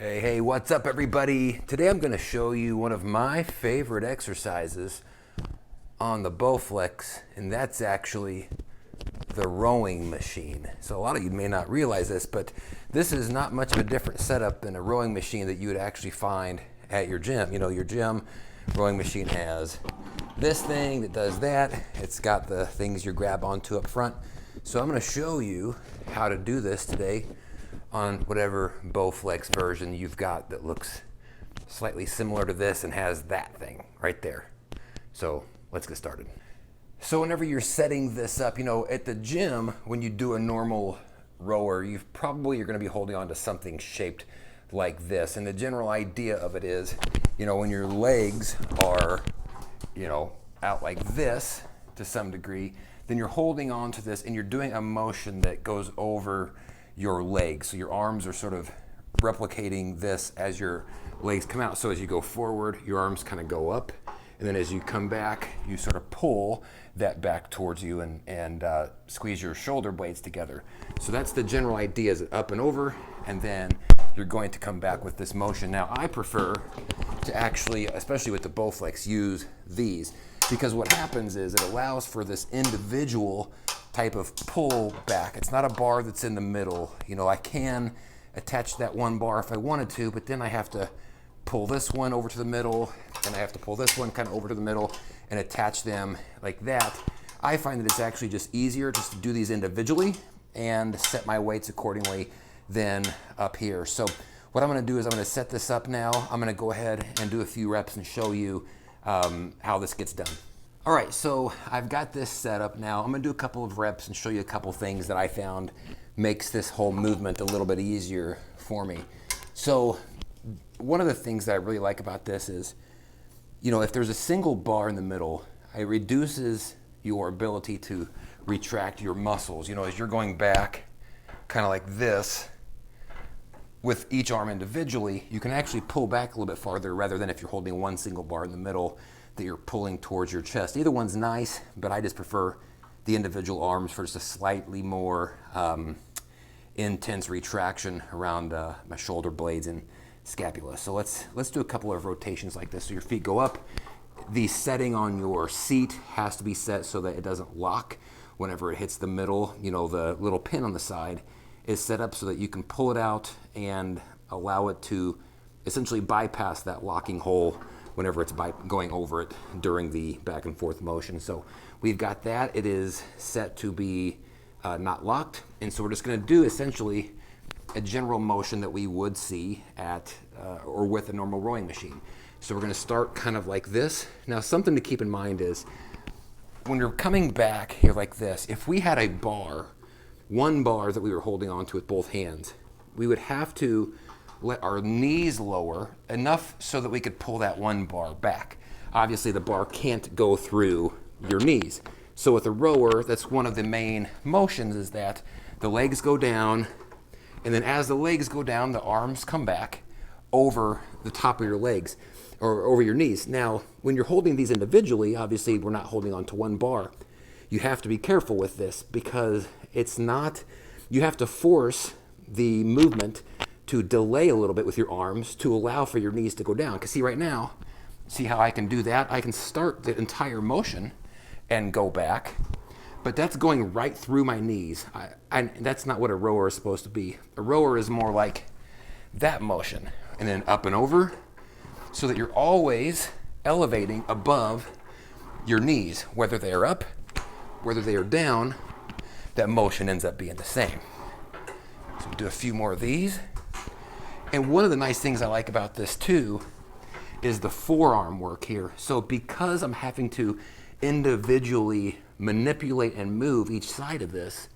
Hey, what's up everybody? Today I'm going to show you one of my favorite exercises on the Bowflex, and that's actually the rowing machine. So a lot of you may not realize this, but this is not much of a different setup than a rowing machine that you would actually find at your gym. You know, your gym rowing machine has this thing that does that. It's got the things you grab onto up front. So I'm going to show you how to do this today on whatever Bowflex version you've got that looks slightly similar to this and has that thing right there. So let's get started. So whenever you're setting this up, you know, at the gym, when you do a normal rower, you're going to be holding on to something shaped like this. And the general idea of it is, you know, when your legs are, you know, out like this to some degree, then you're holding on to this and you're doing a motion that goes over your legs. So your arms are sort of replicating this as your legs come out. So as you go forward, your arms kind of go up. And then as you come back, you sort of pull that back towards you and squeeze your shoulder blades together. So that's the general idea, is up and over, and then you're going to come back with this motion. Now I prefer to actually, especially with the Bowflex, use these, because what happens is it allows for this individual type of pull back. It's not a bar that's in the middle. You know, I can attach that one bar if I wanted to, but then I have to pull this one over to the middle, and I have to pull this one kind of over to the middle and attach them like that. I find that it's actually just easier just to do these individually and set my weights accordingly than up here. So what I'm gonna do is I'm gonna set this up now. I'm gonna go ahead and do a few reps and show you how this gets done. All right, so I've got this set up now. I'm gonna do a couple of reps and show you a couple things that I found makes this whole movement a little bit easier for me. So one of the things that I really like about this is, you know, if there's a single bar in the middle, it reduces your ability to retract your muscles. You know, as you're going back kind of like this with each arm individually, you can actually pull back a little bit farther rather than if you're holding one single bar in the middle that you're pulling towards your chest. Either one's nice, but I just prefer the individual arms for just a slightly more intense retraction around my shoulder blades and scapula. So let's do a couple of rotations like this. So your feet go up. The setting on your seat has to be set so that it doesn't lock whenever it hits the middle. You know, the little pin on the side is set up so that you can pull it out and allow it to essentially bypass that locking hole whenever it's going over it during the back and forth motion. So we've got that. It is set to be not locked. And so we're just gonna do essentially a general motion that we would see at or with a normal rowing machine. So we're gonna start kind of like this. Now something to keep in mind is when you're coming back here like this, if we had a bar, one bar that we were holding onto with both hands, we would have to let our knees lower enough so that we could pull that one bar back. Obviously the bar can't go through your knees. So with a rower, that's one of the main motions, is that the legs go down, and then as the legs go down, the arms come back over the top of your legs or over your knees. Now, when you're holding these individually, obviously we're not holding on to one bar. You have to be careful with this because it's not, you have to force the movement to delay a little bit with your arms to allow for your knees to go down. Because see right now, see how I can do that? I can start the entire motion and go back, but that's going right through my knees. That's not what a rower is supposed to be. A rower is more like that motion, and then up and over, so that you're always elevating above your knees. Whether they are up, whether they are down, that motion ends up being the same. So we'll do a few more of these. And one of the nice things I like about this too is the forearm work here. So because I'm having to individually manipulate and move each side of this,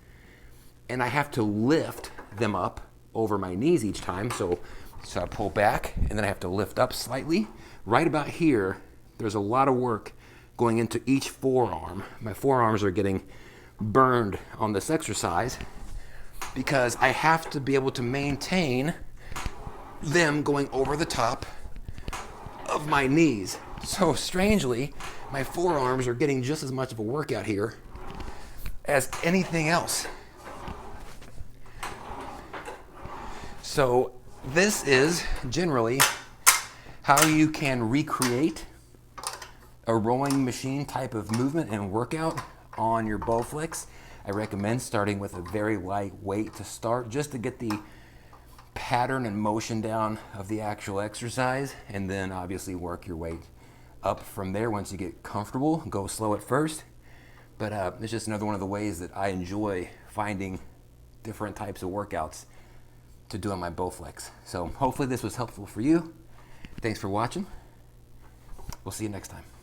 and I have to lift them up over my knees each time, so I pull back and then I have to lift up slightly. Right about here, there's a lot of work going into each forearm. My forearms are getting burned on this exercise because I have to be able to maintain them going over the top of my knees. So strangely, my forearms are getting just as much of a workout here as anything else. So this is generally how you can recreate a rowing machine type of movement and workout on your Bowflex. I recommend starting with a very light weight to start, just to get the pattern and motion down of the actual exercise, and then obviously work your weight up from there once you get comfortable. Go slow at first, but it's just another one of the ways that I enjoy finding different types of workouts to do on my Bowflex. So hopefully this was helpful for you. Thanks for watching. We'll see you next time.